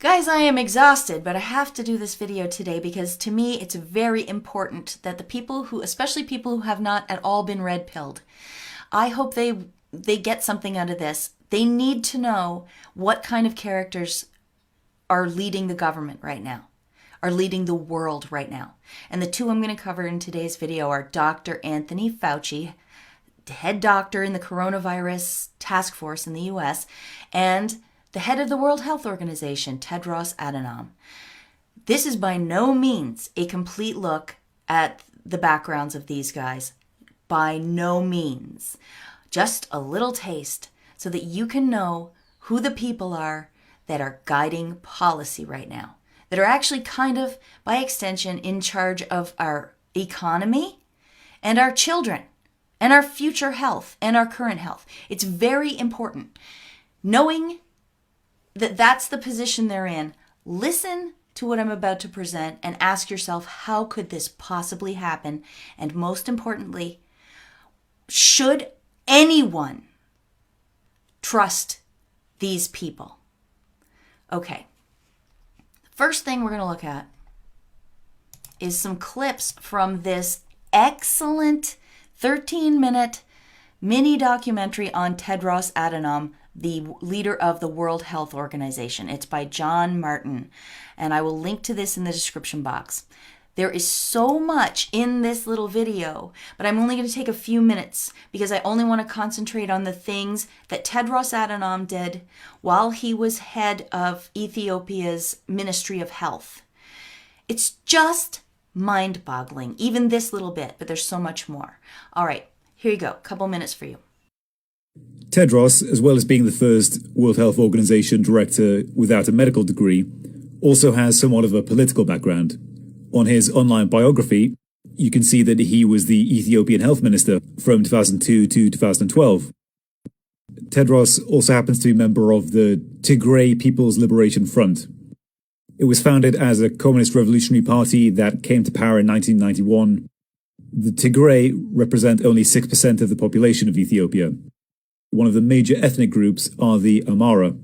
Guys, I am exhausted, but I have to do this video today because to me it's very important that the people who, especially people who have not at all been red-pilled, I hope they get something out of this. They need to know what kind of characters are leading the government right now, are leading the world right now. And the two I'm going to cover in today's video are Dr. Anthony Fauci, head doctor in the coronavirus task force in the US, and the head of the World Health Organization, Tedros Adhanom. This is by no means a complete look at the backgrounds of these guys. By no means. Just a little taste so that you can know who the people are that are guiding policy right now, that are actually kind of, by extension, in charge of our economy and our children and our future health and our current health. It's very important. Knowing that that's the position they're in, listen to what I'm about to present and ask yourself, how could this possibly happen? And most importantly, should anyone trust these people? Okay, first thing we're going to look at is some clips from this excellent 13-minute mini documentary on Tedros Adhanom, the leader of the World Health Organization. It's by John Martin, and I will link to this in the description box. There is so much in this little video, but I'm only going to take a few minutes because I only want to concentrate on the things that Tedros Adhanom did while he was head of Ethiopia's Ministry of Health. It's just mind-boggling, even this little bit, but there's so much more. All right, here you go, couple minutes for you. Tedros, as well as being the first World Health Organization director without a medical degree, also has somewhat of a political background. On his online biography, you can see that he was the Ethiopian health minister from 2002 to 2012. Tedros also happens to be a member of the Tigray People's Liberation Front. It was founded as a communist revolutionary party that came to power in 1991. The Tigray represent only 6% of the population of Ethiopia. One of the major ethnic groups are the Amhara.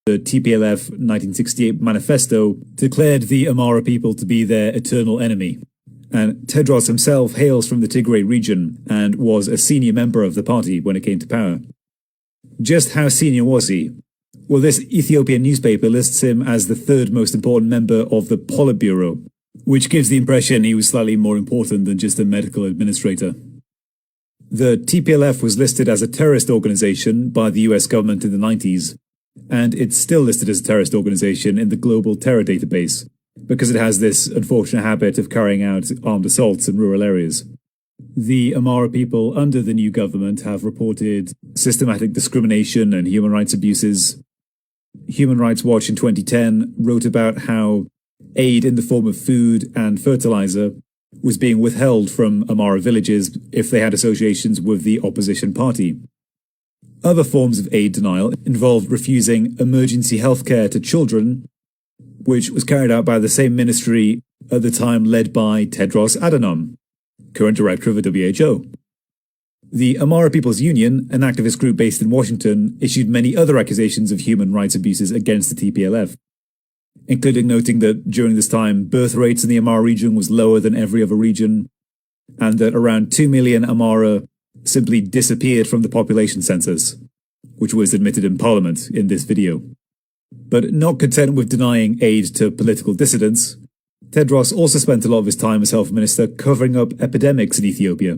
The TPLF 1968 manifesto declared the Amhara people to be their eternal enemy. And Tedros himself hails from the Tigray region and was a senior member of the party when it came to power. Just how senior was he? Well, this Ethiopian newspaper lists him as the third most important member of the Politburo, which gives the impression he was slightly more important than just a medical administrator. The TPLF was listed as a terrorist organization by the US government in the 90s, and it's still listed as a terrorist organization in the Global Terror Database, because it has this unfortunate habit of carrying out armed assaults in rural areas. The Amhara people under the new government have reported systematic discrimination and human rights abuses. Human Rights Watch in 2010 wrote about how aid in the form of food and fertilizer was being withheld from Amhara villages if they had associations with the opposition party. Other forms of aid denial involved refusing emergency healthcare to children, which was carried out by the same ministry at the time led by Tedros Adhanom, current director of the WHO. The Amhara People's Union, an activist group based in Washington, issued many other accusations of human rights abuses against the TPLF, including noting that during this time, birth rates in the Amhara region was lower than every other region, and that around 2 million Amhara simply disappeared from the population census, which was admitted in Parliament in this video. But not content with denying aid to political dissidents, Tedros also spent a lot of his time as health minister covering up epidemics in Ethiopia.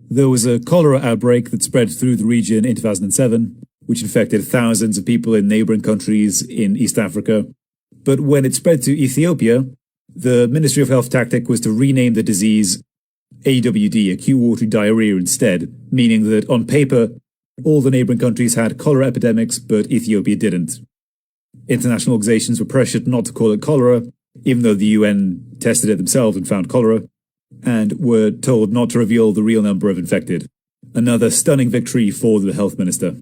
There was a cholera outbreak that spread through the region in 2007, which infected thousands of people in neighboring countries in East Africa. But when it spread to Ethiopia, the Ministry of Health tactic was to rename the disease AWD, acute watery diarrhea, instead, meaning that on paper, all the neighboring countries had cholera epidemics, but Ethiopia didn't. International organizations were pressured not to call it cholera, even though the UN tested it themselves and found cholera, and were told not to reveal the real number of infected. Another stunning victory for the health minister.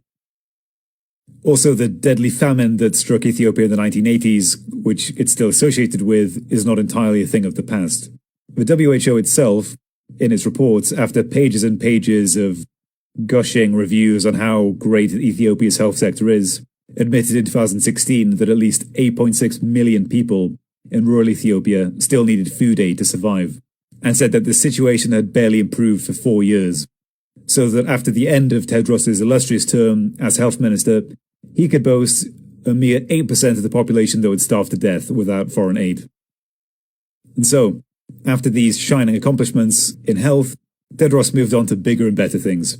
Also, the deadly famine that struck Ethiopia in the 1980s, which it's still associated with, is not entirely a thing of the past. The WHO itself, in its reports, after pages and pages of gushing reviews on how great Ethiopia's health sector is, admitted in 2016 that at least 8.6 million people in rural Ethiopia still needed food aid to survive, and said that the situation had barely improved for 4 years, so that after the end of Tedros's illustrious term as health minister, he could boast a mere 8% of the population that would starve to death without foreign aid. And so, after these shining accomplishments in health, Tedros moved on to bigger and better things.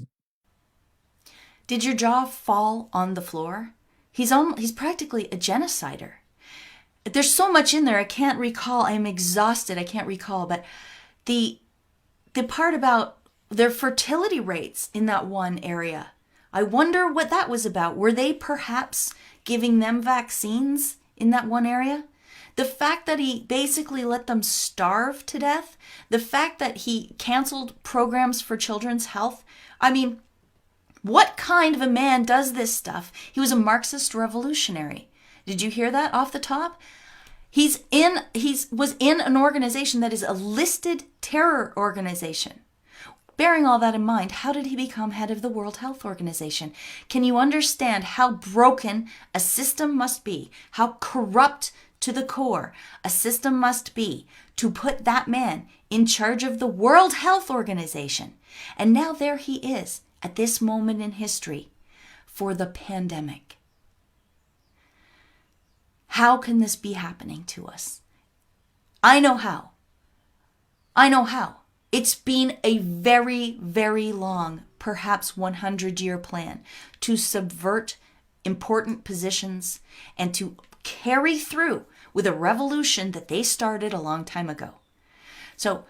Did your jaw fall on the floor? He's practically a genocider. There's so much in there I can't recall. I'm exhausted. I can't recall. But the part about their fertility rates in that one area, I wonder what that was about. Were they perhaps giving them vaccines in that one area? The fact that he basically let them starve to death, the fact that he canceled programs for children's health. I mean, what kind of a man does this stuff? He was a Marxist revolutionary. Did you hear that off the top? He was in an organization that is a listed terror organization. Bearing all that in mind, how did he become head of the World Health Organization? Can you understand how broken a system must be, how corrupt to the core a system must be to put that man in charge of the World Health Organization? And now there he is at this moment in history for the pandemic. How can this be happening to us? I know how. It's been a very, very long, perhaps 100-year plan to subvert important positions and to carry through with a revolution that they started a long time ago. So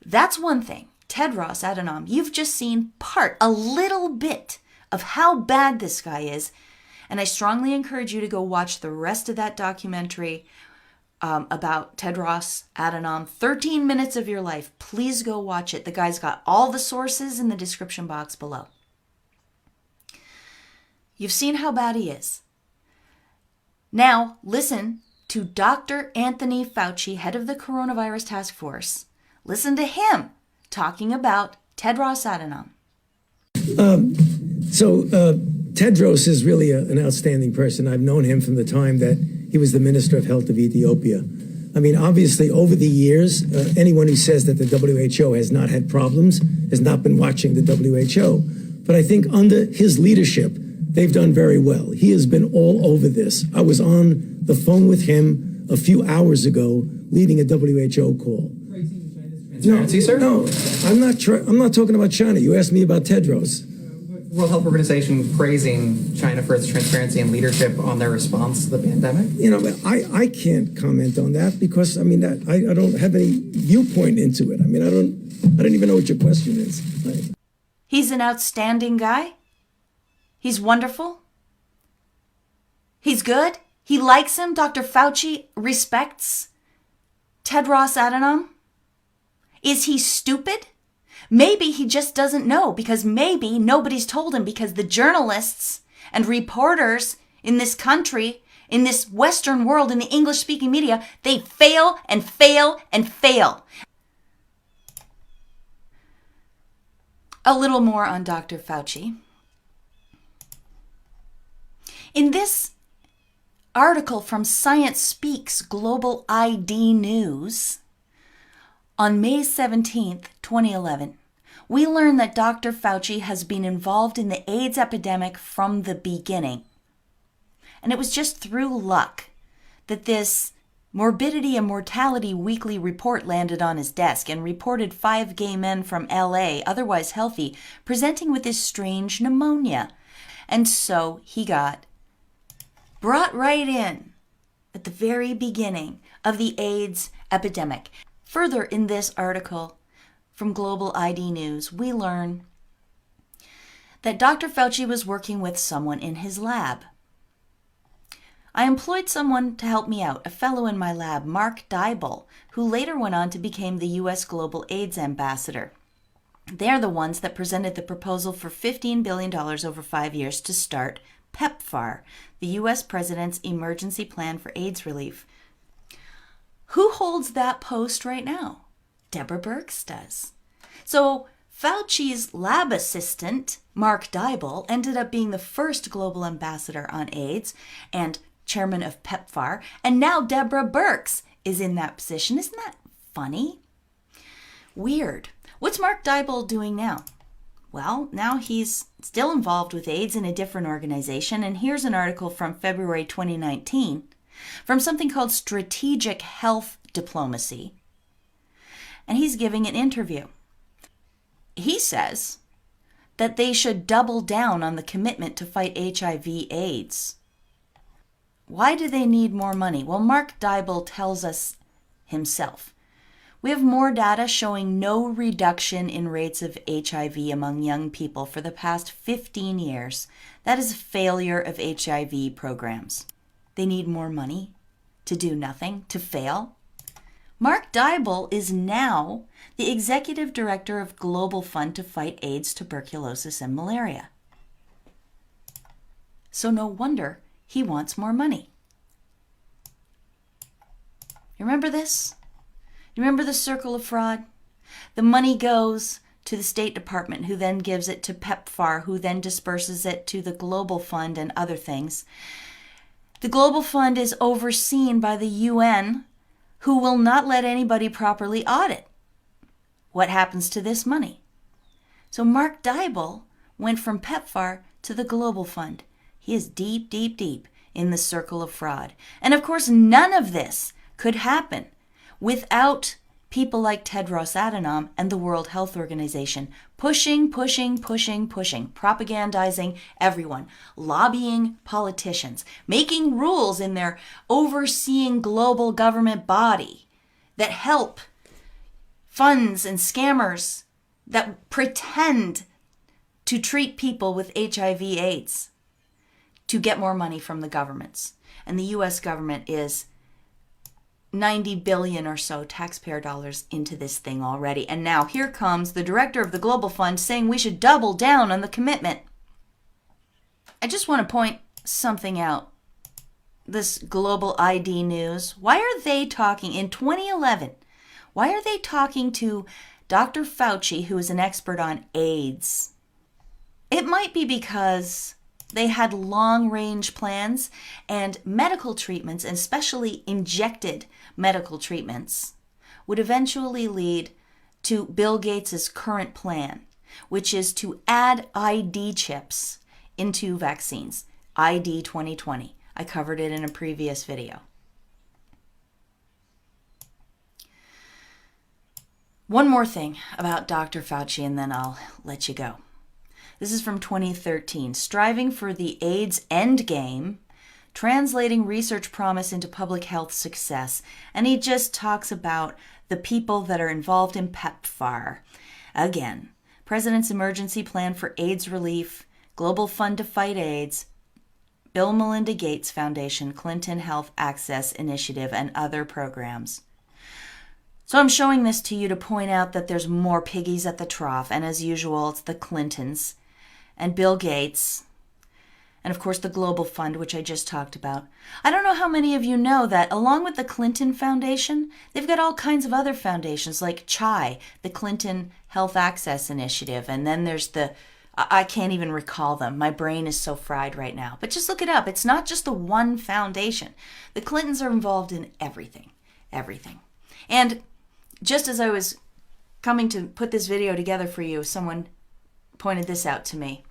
that's one thing. Tedros Adhanom, you've just seen a little bit of how bad this guy is. And I strongly encourage you to go watch the rest of that documentary about Tedros Adhanom, 13 minutes of your life. Please go watch it. The guy's got all the sources in the description box below. You've seen how bad he is. Now, listen to Dr. Anthony Fauci, head of the Coronavirus Task Force. Listen to him talking about Tedros Adhanom. Tedros is really an outstanding person. I've known him from the time that he was the Minister of Health of Ethiopia. I mean, obviously, over the years, anyone who says that the WHO has not had problems has not been watching the WHO. But I think under his leadership, they've done very well. He has been all over this. I was on the phone with him a few hours ago, leading a WHO call. Transparency, sir? No, I'm not talking about China. You asked me about Tedros. World Health Organization praising China for its transparency and leadership on their response to the pandemic? You know, I can't comment on that because, I mean, I don't have any viewpoint into it. I mean, I don't even know what your question is. Right. He's an outstanding guy. He's wonderful. He's good. He likes him. Dr. Fauci respects Tedros Adhanom. Is he stupid? Maybe he just doesn't know, because maybe nobody's told him, because the journalists and reporters in this country, in this Western world, in the English-speaking media, they fail and fail and fail. A little more on Dr. Fauci. In this article from Science Speaks Global ID News, on May 17th, 2011, we learned that Dr. Fauci has been involved in the AIDS epidemic from the beginning. And it was just through luck that this Morbidity and Mortality Weekly report landed on his desk and reported 5 gay men from LA, otherwise healthy, presenting with this strange pneumonia. And so he got brought right in at the very beginning of the AIDS epidemic. Further in this article from Global ID News, we learn that Dr. Fauci was working with someone in his lab. I employed someone to help me out, a fellow in my lab, Mark Dybel, who later went on to become the U.S. Global AIDS Ambassador. They're the ones that presented the proposal for $15 billion over 5 years to start PEPFAR, the U.S. President's Emergency Plan for AIDS Relief. Who holds that post right now? Deborah Birx does. So Fauci's lab assistant, Mark Dybul, ended up being the first global ambassador on AIDS and chairman of PEPFAR, and now Deborah Birx is in that position. Isn't that funny? Weird. What's Mark Dybul doing now? Well, now he's still involved with AIDS in a different organization, and here's an article from February 2019 from something called Strategic Health Diplomacy, and he's giving an interview. He says that they should double down on the commitment to fight HIV/AIDS. Why do they need more money? Well, Mark Dybul tells us himself. We have more data showing no reduction in rates of HIV among young people for the past 15 years. That is a failure of HIV programs. They need more money to do nothing, to fail. Mark Dybul is now the executive director of Global Fund to fight AIDS, tuberculosis, and malaria. So no wonder he wants more money. You remember this? You remember the circle of fraud? The money goes to the State Department, who then gives it to PEPFAR, who then disperses it to the Global Fund and other things. The Global Fund is overseen by the UN, who will not let anybody properly audit what happens to this money. So Mark Dybul went from PEPFAR to the Global Fund. He is deep, deep, deep in the circle of fraud. And of course, none of this could happen without people like Tedros Adhanom and the World Health Organization pushing, propagandizing everyone, lobbying politicians, making rules in their overseeing global government body that help funds and scammers that pretend to treat people with HIV/AIDS to get more money from the governments. And the US government is 90 billion or so taxpayer dollars into this thing already. And now here comes the director of the Global Fund saying we should double down on the commitment. I just want to point something out. This Global ID News, why are they talking in 2011? Why are they talking to Dr. Fauci, who is an expert on AIDS? It might be because they had long-range plans and medical treatments, and especially injected medical treatments, would eventually lead to Bill Gates' current plan, which is to add ID chips into vaccines. ID 2020. I covered it in a previous video. One more thing about Dr. Fauci, and then I'll let you go. This is from 2013. Striving for the AIDS endgame, translating research promise into public health success. And he just talks about the people that are involved in PEPFAR. Again, President's Emergency Plan for AIDS Relief, Global Fund to Fight AIDS, Bill Melinda Gates Foundation, Clinton Health Access Initiative, and other programs. So I'm showing this to you to point out that there's more piggies at the trough, and as usual, it's the Clintons and Bill Gates, and of course the Global Fund, which I just talked about. I don't know how many of you know that along with the Clinton Foundation, they've got all kinds of other foundations like CHI, the Clinton Health Access Initiative, and then there's I can't even recall them. My brain is so fried right now. But just look it up. It's not just the one foundation. The Clintons are involved in everything. Everything. And just as I was coming to put this video together for you, someone pointed this out to me.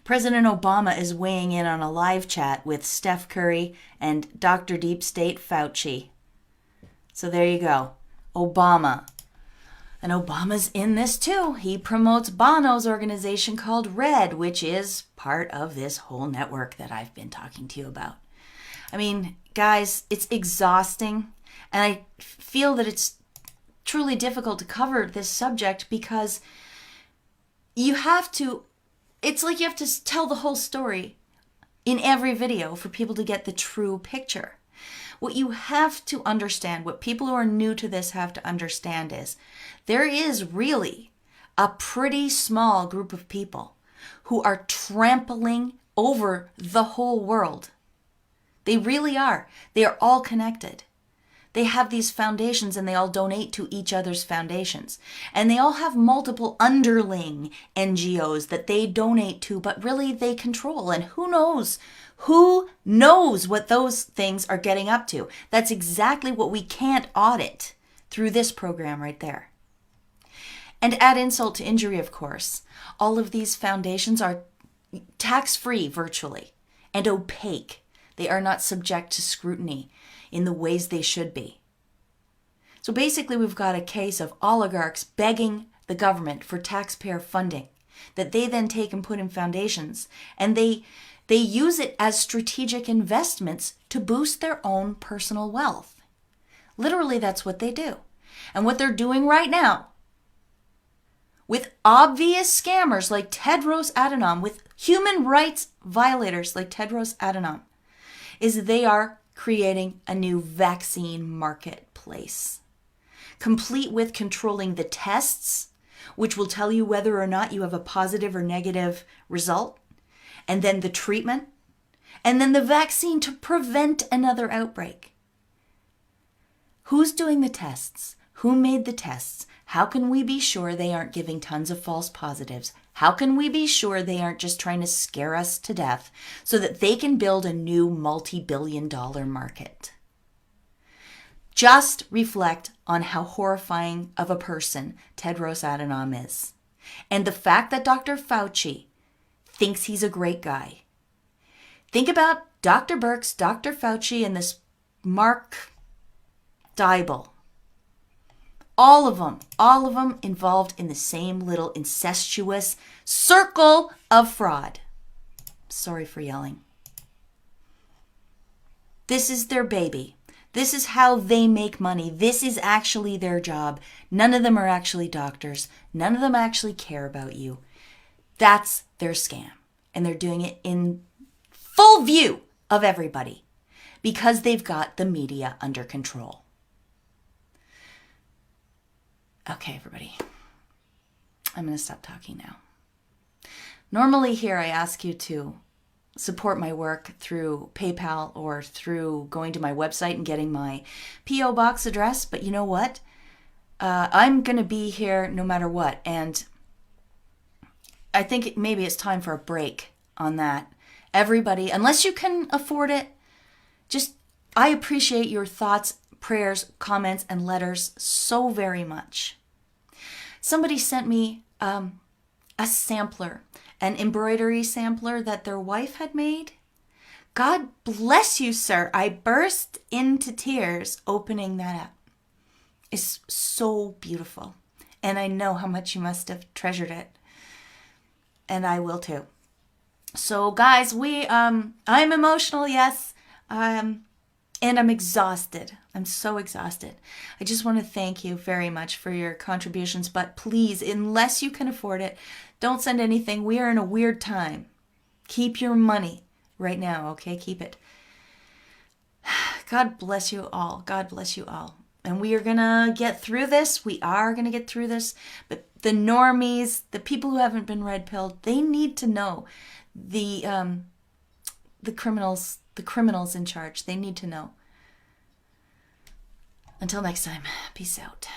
President Obama is weighing in on a live chat with Steph Curry and Dr. Deep State Fauci. So there you go. Obama. And Obama's in this too. He promotes Bono's organization called RED, which is part of this whole network that I've been talking to you about. I mean, guys, it's exhausting. And I feel that it's truly difficult to cover this subject because it's like you have to tell the whole story in every video for people to get the true picture. What you have to understand, what people who are new to this have to understand is there is really a pretty small group of people who are trampling over the whole world. They really are. They are all connected. They have these foundations and they all donate to each other's foundations. And they all have multiple underling NGOs that they donate to, but really they control. And who knows? Who knows what those things are getting up to? That's exactly what we can't audit through this program right there. And add insult to injury, of course. All of these foundations are tax-free virtually and opaque. They are not subject to scrutiny in the ways they should be. So basically, we've got a case of oligarchs begging the government for taxpayer funding that they then take and put in foundations, and they use it as strategic investments to boost their own personal wealth. Literally, that's what they do. And what they're doing right now with obvious scammers like Ted Adhanom, with human rights violators like Tedros Adhanom, is they are creating a new vaccine marketplace, complete with controlling the tests, which will tell you whether or not you have a positive or negative result, and then the treatment, and then the vaccine to prevent another outbreak. Who's doing the tests? Who made the tests? How can we be sure they aren't giving tons of false positives? How can we be sure they aren't just trying to scare us to death so that they can build a new multi-billion-dollar market? Just reflect on how horrifying of a person Tedros Adhanom is. And the fact that Dr. Fauci thinks he's a great guy. Think about Dr. Birx, Dr. Fauci, and this Mark Dybul. All of them involved in the same little incestuous circle of fraud. Sorry for yelling. This is their baby. This is how they make money. This is actually their job. None of them are actually doctors. None of them actually care about you. That's their scam. And they're doing it in full view of everybody because they've got the media under control. Okay, everybody. I'm going to stop talking now. Normally here I ask you to support my work through PayPal or through going to my website and getting my P.O. Box address. But you know what? I'm going to be here no matter what. And I think maybe it's time for a break on that. Everybody, unless you can afford it, I appreciate your thoughts, prayers, comments, and letters so very much. Somebody sent me a sampler, an embroidery sampler that their wife had made. God bless you, sir. I burst into tears opening that up. It's so beautiful. And I know how much you must have treasured it. And I will too. So guys, I'm emotional, yes. And I'm exhausted. I'm so exhausted. I just want to thank you very much for your contributions. But please, unless you can afford it, don't send anything. We are in a weird time. Keep your money right now, okay? Keep it. God bless you all. God bless you all. And we are going to get through this. We are going to get through this. But the normies, the people who haven't been red-pilled, they need to know the criminals in charge. They need to know. Until next time, peace out.